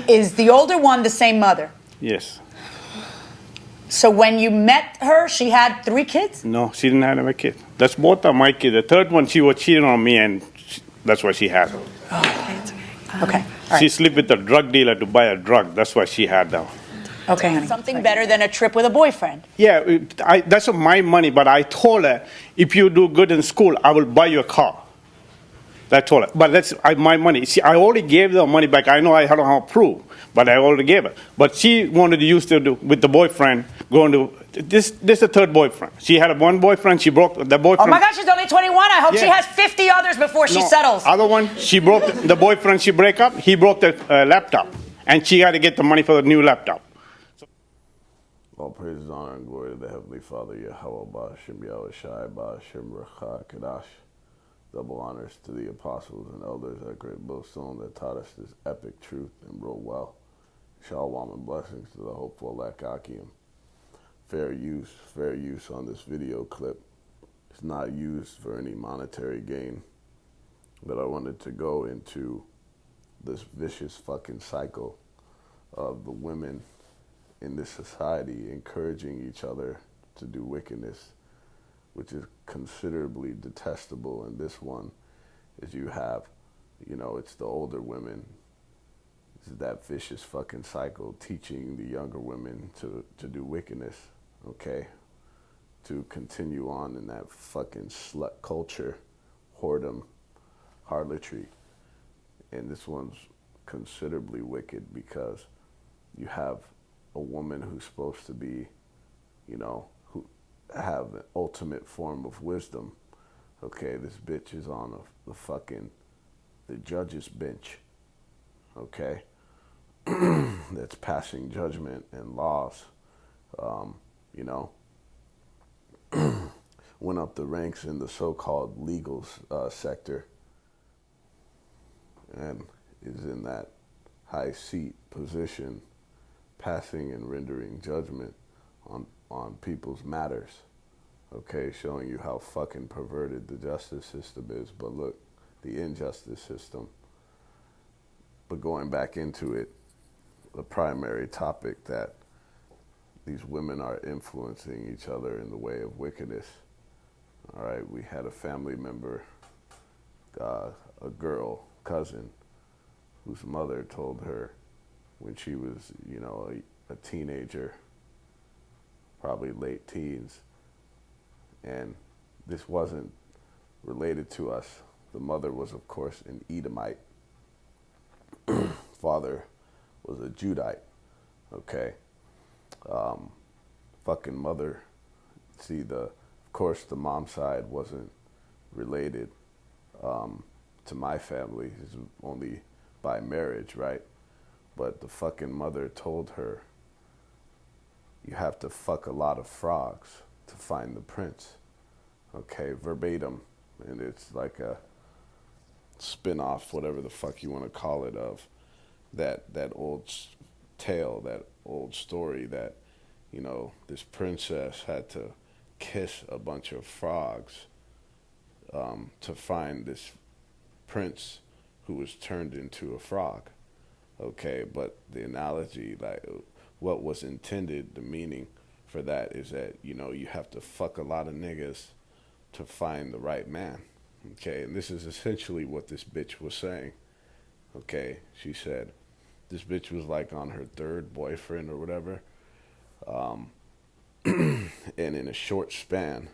Is the older one the same mother? Yes. So when you met her, she had 3 kids? No, she didn't have a kid. That's both of my kids. The third one, she was cheating on me, and that's why she had them. Okay. She slept with a drug dealer to buy a drug. That's why she had them. Okay, honey. Something better than a trip with a boyfriend. Yeah, that's my money, but I told her, if you do good in school, I will buy you a car. That told her. But that's my money. See, I already gave the money back. I know I don't have proof, but I already gave it. But she wanted to use it with the boyfriend, going to, this is the third boyfriend. She had one boyfriend, she broke the boyfriend. Oh my God, she's only 21. I hope she has 50 others before she settles. Other one, she broke the boyfriend, she break up, he broke the laptop. And she had to get the money for the new laptop. All praise, honor, and glory to the Heavenly Father, Yahweh Ba'ashem, Yahweh Shai Ba'ashem, Recha Kadash. Double honors to the apostles and elders at Great Millstone that taught us this epic truth and wrote well. Shalom and blessings to the hopeful Lakakium. Fair use on this video clip. It's not used for any monetary gain. But I wanted to go into this vicious fucking cycle of the women in this society encouraging each other to do wickedness, which is considerably detestable. And this one is you have, it's the older women. This is that vicious fucking cycle teaching the younger women to do wickedness, okay? To continue on in that fucking slut culture, whoredom, harlotry. And this one's considerably wicked because you have a woman who's supposed to be, who have an ultimate form of wisdom. Okay, this bitch is on the judge's bench. Okay, that's passing judgment and laws. Went up the ranks in the so-called legal sector, and is in that high seat position, passing and rendering judgment on people's matters. Okay, showing you how fucking perverted the justice system is. But look, the injustice system. But going back into it, the primary topic that these women are influencing each other in the way of wickedness. All right, we had a family member, a girl, cousin, whose mother told her when she was, a teenager, probably late teens, and this wasn't related to us. The mother was, of course, an Edomite. Father was a Judite, okay? Fucking mother, of course, the mom side wasn't related to my family. It's only by marriage, right? But the fucking mother told her, you have to fuck a lot of frogs to find the prince. Okay, verbatim. And it's like a spin-off, whatever the fuck you want to call it, of that old tale, that old story that, this princess had to kiss a bunch of frogs to find this prince who was turned into a frog. Okay, but the analogy, like what was intended, the meaning for that is that, you have to fuck a lot of niggas to find the right man. Okay, and this is essentially what this bitch was saying. Okay, she said this bitch was like on her third boyfriend or whatever. And in a short span,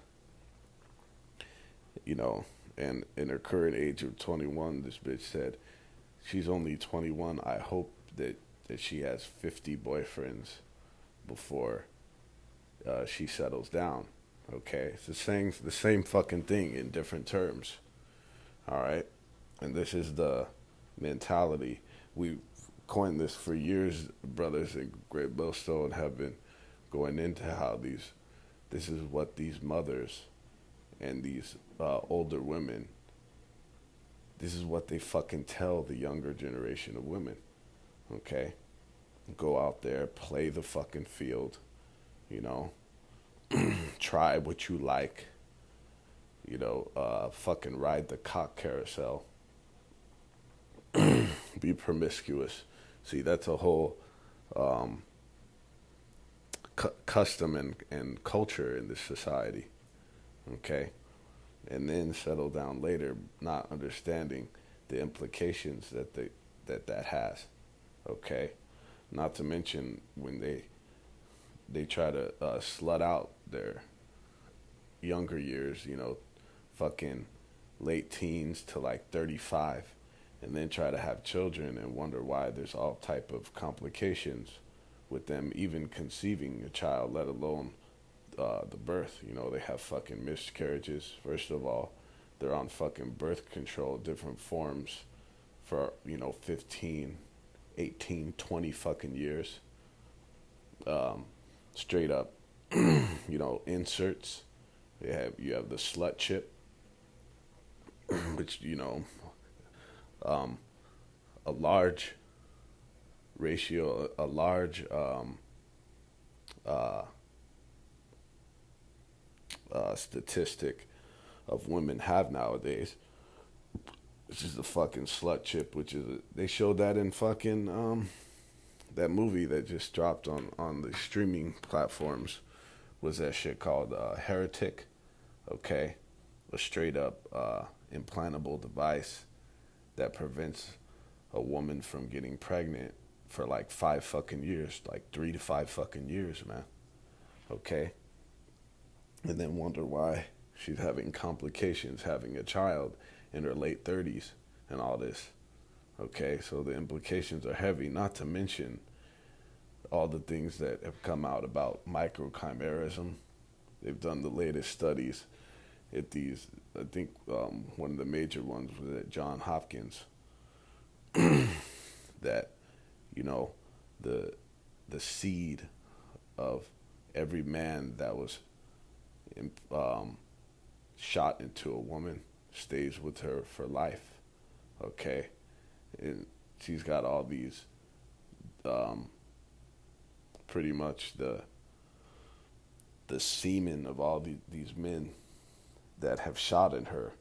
and in her current age of 21, this bitch said, she's only 21. I hope that she has 50 boyfriends before she settles down. Okay, it's the same fucking thing in different terms. All right, and this is the mentality. We coined this for years. Brothers in Great Millstone have been going into how this is what these mothers and these older women, this is what they fucking tell the younger generation of women. Okay, go out there, play the fucking field, try what you like, fucking ride the cock carousel, be promiscuous, See, that's a whole custom and culture in this society, okay? And then settle down later, not understanding the implications that has, okay? Not to mention when they try to slut out their younger years, you know, fucking late teens to like 35, and then try to have children and wonder why there's all type of complications with them even conceiving a child, let alone the birth. You know, they have fucking miscarriages. First of all, they're on fucking birth control, different forms for, you know, 15, 18, 20 fucking years. Straight up, you know, inserts. You have the slut chip, which, you know, a large ratio, a large statistic of women have nowadays, which is the fucking slut chip, which is they showed that in fucking that movie that just dropped on the streaming platforms. Was that shit called Heretic? Okay, a straight up implantable device that prevents a woman from getting pregnant for like 5 fucking years, like 3 to 5 fucking years, man. Okay, and then wonder why she's having complications having a child in her late 30s and all this. Okay, so the implications are heavy, not to mention all the things that have come out about microchimerism. They've done the latest studies at these, I think one of the major ones was at Johns Hopkins, that, you know, the seed of every man that was shot into a woman stays with her for life, okay? And she's got all these, pretty much the semen of all these men that have shot in her,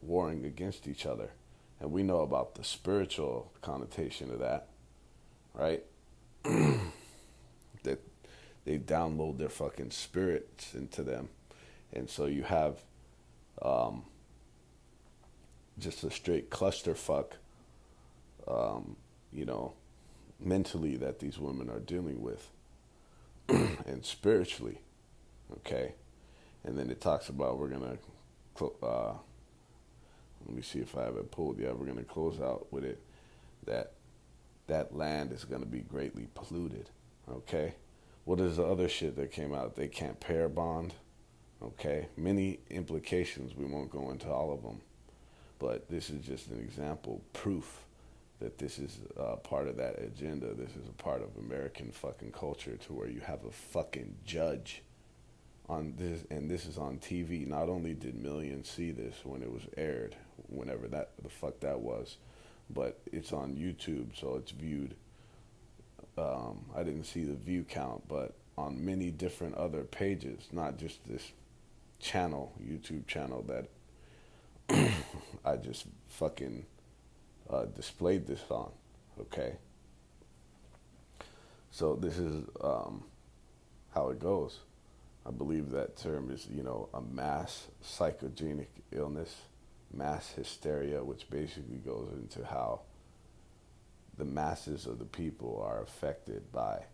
warring against each other. And we know about the spiritual connotation of that, right? That they download their fucking spirits into them. And so you have just a straight clusterfuck, you know, mentally that these women are dealing with, and spiritually, okay? And then it talks about we're going to, let me see if I have it pulled. Yeah, we're going to close out with it, that land is going to be greatly polluted, okay? What is the other shit that came out? They can't pair bond, okay? Many implications, we won't go into all of them, but this is just an example, proof that this is part of that agenda. This is a part of American fucking culture, to where you have a fucking judge on this, and this is on TV. Not only did millions see this when it was aired, whenever that the fuck that was, but it's on YouTube, so it's viewed. I didn't see the view count, but on many different other pages, not just this channel, YouTube channel that I just fucking displayed this on, okay? So this is how it goes. I believe that term is, you know, a mass psychogenic illness, mass hysteria, which basically goes into how the masses of the people are affected by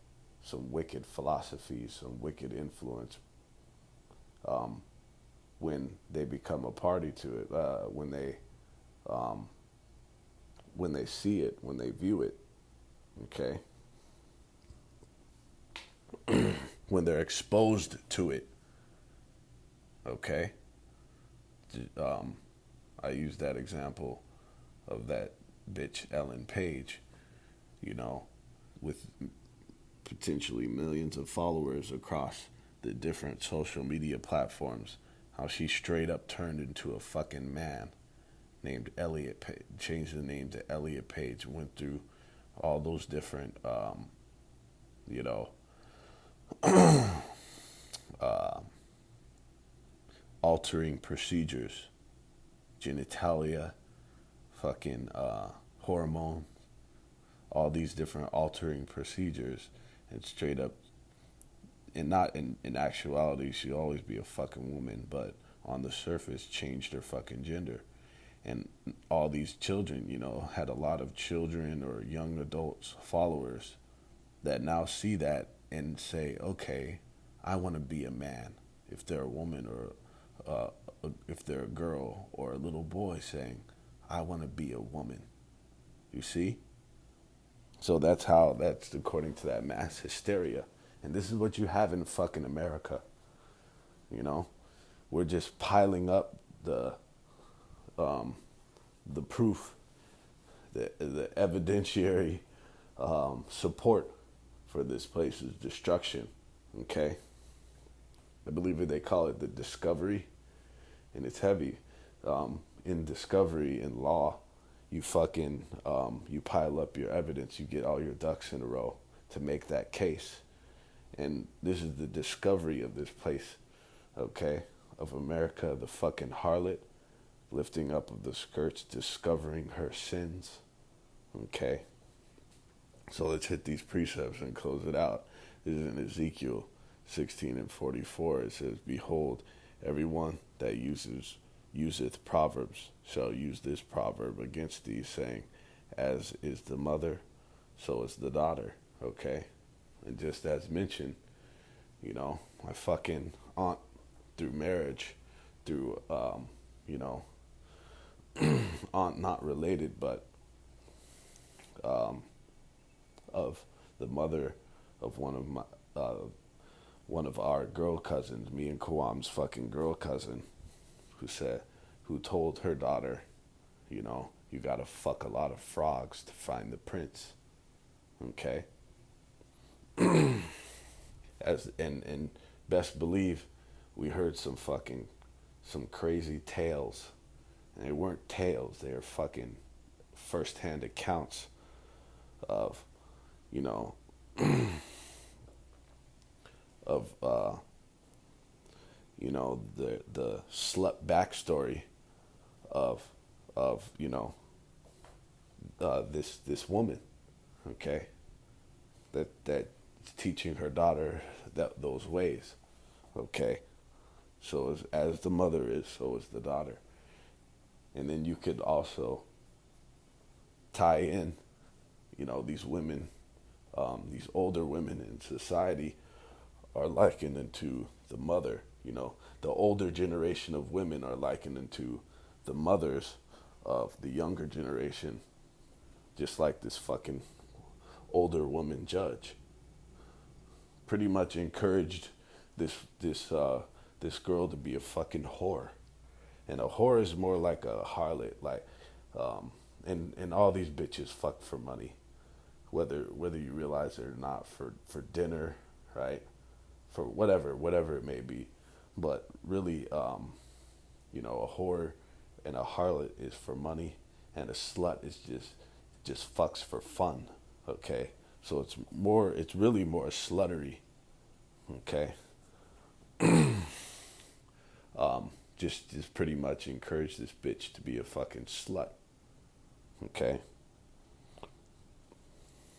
some wicked philosophies, some wicked influence, when they become a party to it, when they see it, when they view it, okay? When they're exposed to it, okay? I use that example of that bitch Ellen Page, you know, with potentially millions of followers across the different social media platforms, how she straight up turned into a fucking man named Elliot Page, changed the name to Elliot Page, went through all those different, you know, altering procedures, genitalia, fucking hormone, all these different altering procedures, and straight up, and not in actuality, she'll always be a fucking woman, but on the surface, changed her fucking gender. And all these children, had a lot of children or young adults, followers, that now see that and say, okay, I want to be a man. If they're a woman or if they're a girl or a little boy saying, I want to be a woman. You see? So that's according to that mass hysteria. And this is what you have in fucking America. We're just piling up the proof, the evidentiary support for this place's destruction. Okay, I believe they call it the discovery, and it's heavy. In discovery in law, you fucking you pile up your evidence, you get all your ducks in a row to make that case, and this is the discovery of this place, okay, of America, the fucking harlot, lifting up of the skirts, discovering her sins, okay. So let's hit these precepts and close it out. This is in Ezekiel 16:44. It says, behold, everyone that useth proverbs shall use this proverb against thee, saying, as is the mother, so is the daughter. Okay? And just as mentioned, my fucking aunt, through marriage, through, aunt not related, but of the mother of one of our girl cousins, me and Kawam's fucking girl cousin, who told her daughter, you gotta fuck a lot of frogs to find the prince. Okay? And best believe we heard some crazy tales. And they weren't tales, they were fucking first-hand accounts of, of the slut backstory of this woman, okay, that's teaching her daughter those ways, okay. So as the mother is, so is the daughter. And then you could also tie in, these women, these older women in society are likened into the mother. The older generation of women are likened into the mothers of the younger generation, just like this fucking older woman judge pretty much encouraged this girl to be a fucking whore. And a whore is more like a harlot, like, and all these bitches fuck for money, whether you realize it or not, for dinner, right? For whatever it may be, but really, a whore and a harlot is for money, and a slut is just fucks for fun, okay? So it's really more sluttery, okay? Just pretty much encourage this bitch to be a fucking slut. Okay?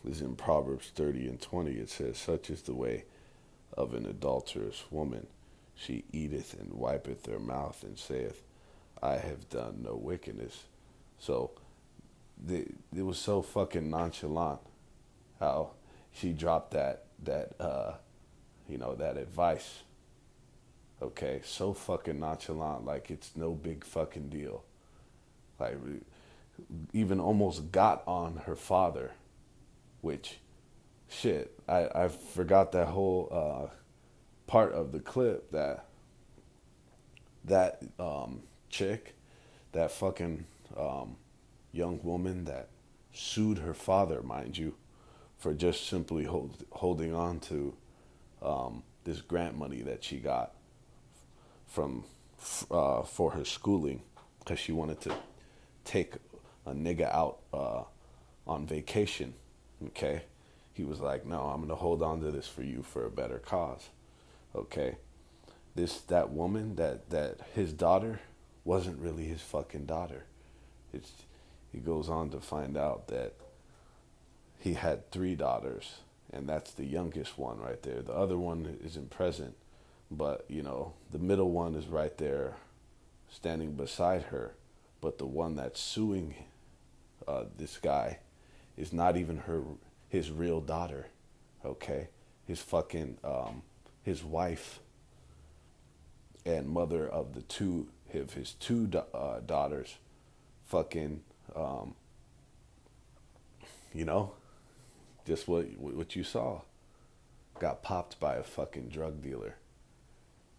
This is in Proverbs 30:20. It says, such is the way of an adulterous woman. She eateth and wipeth her mouth and saith, I have done no wickedness. So it was so fucking nonchalant how she dropped that advice. Okay, so fucking nonchalant, like it's no big fucking deal. Like, even almost got on her father, which, shit, I forgot that whole part of the clip that chick, that fucking young woman that sued her father, mind you, for just simply holding on to this grant money that she got for her schooling, because she wanted to take a nigga out on vacation. Okay, he was like, no, I'm gonna hold on to this for you for a better cause. Okay, that woman, that his daughter wasn't really his fucking daughter. He goes on to find out that he had 3 daughters, and that's the youngest one right there. The other one isn't present, but the middle one is right there standing beside her. But the one that's suing this guy is not even his real daughter, okay? His fucking his wife and mother of his two daughters, fucking just what you saw, got popped by a fucking drug dealer,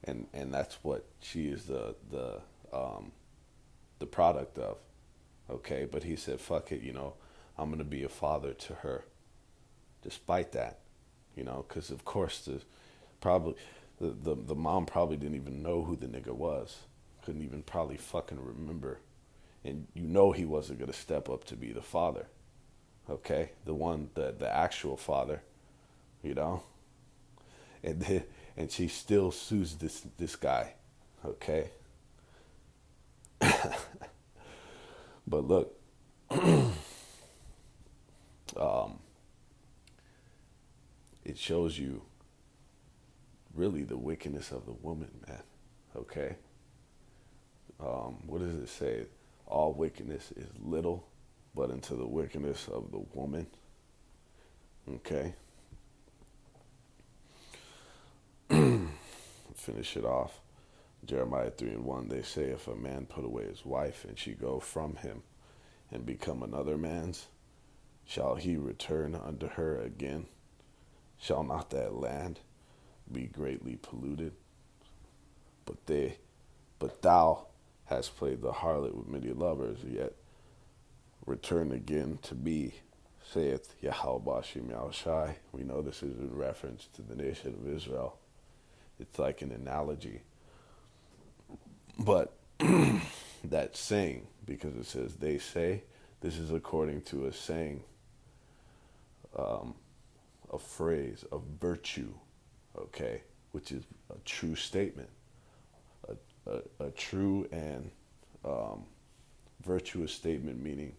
and that's what she is the product of, okay? But he said, fuck it, I'm gonna be a father to her, despite that, because of course the mom probably didn't even know who the nigga was, couldn't even probably fucking remember, and he wasn't gonna step up to be the father, okay? The actual father, and she still sues this guy, okay? But look, it shows you really the wickedness of the woman, man, okay? What does it say? All wickedness is little, but into the wickedness of the woman, okay? Finish it off. Jeremiah 3:1, they say, if a man put away his wife and she go from him and become another man's, shall he return unto her again? Shall not that land be greatly polluted? But thou hast played the harlot with many lovers, yet return again to me, saith Yahweh Bashim Yahushai. We know this is in reference to the nation of Israel. It's like an analogy. But that saying, because it says they say, this is according to a saying, a phrase, a virtue, okay, which is a true statement, a true and virtuous statement, meaning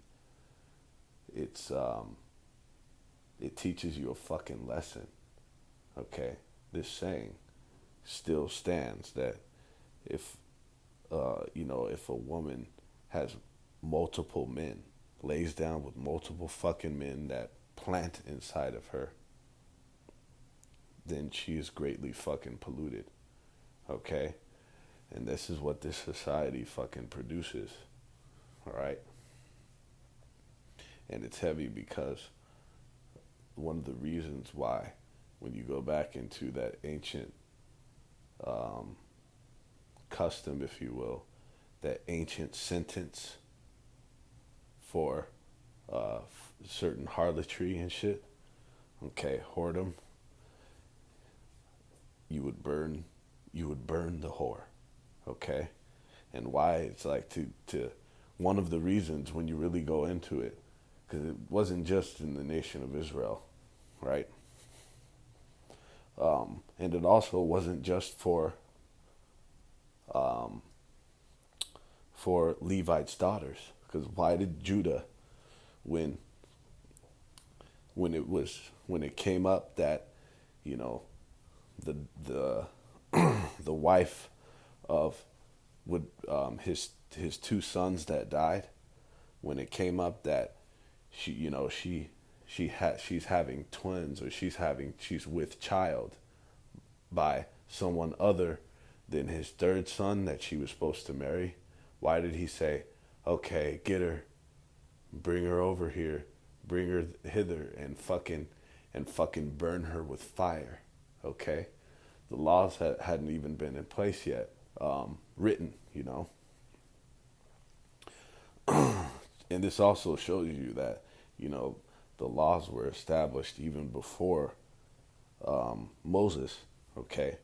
it teaches you a fucking lesson, okay? This saying still stands that if if a woman has multiple men, lays down with multiple fucking men that plant inside of her, then she is greatly fucking polluted, okay? And this is what this society fucking produces, all right? And it's heavy because one of the reasons why, when you go back into that ancient custom, if you will, that ancient sentence for certain harlotry and shit, okay, whoredom, you would burn the whore, okay? And why? It's like to one of the reasons, when you really go into it, because it wasn't just in the nation of Israel, right? And it also wasn't just for Levites' daughters, because why did Judah, when it came up that the the wife of his 2 sons that died, when it came up that she's having twins, or she's with child by someone other than his 3rd son that she was supposed to marry, why did he say, okay, get her, bring her over here, bring her hither, and fucking burn her with fire, okay? The laws hadn't even been in place yet, written, And this also shows you that, the laws were established even before Moses, okay,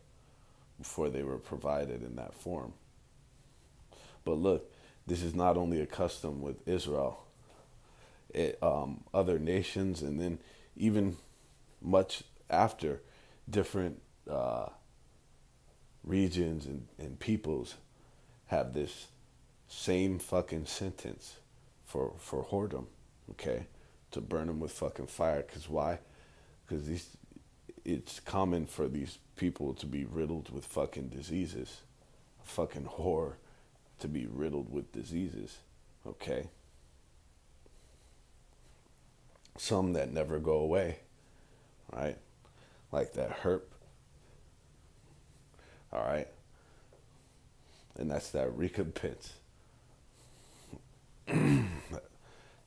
before they were provided in that form. But look, this is not only a custom with Israel, other nations, and then even much after, different regions and peoples have this same fucking sentence for whoredom, okay? to burn them with fucking fire. Cause why? Cause it's common for these people to be riddled with fucking diseases. Fucking whore to be riddled with diseases. Okay? Some that never go away. Right? Like that herp. Alright? And that's that recompense.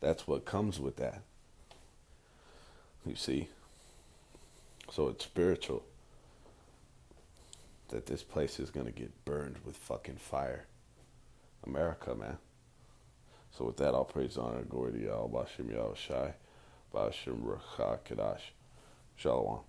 That's what comes with that. You see? So it's spiritual. That this place is going to get burned with fucking fire. America, man. So with that, I'll praise, honor, and glory to Yahweh, Bashim Yahweh Shai, Bashim Rucha Kadash. Shalom.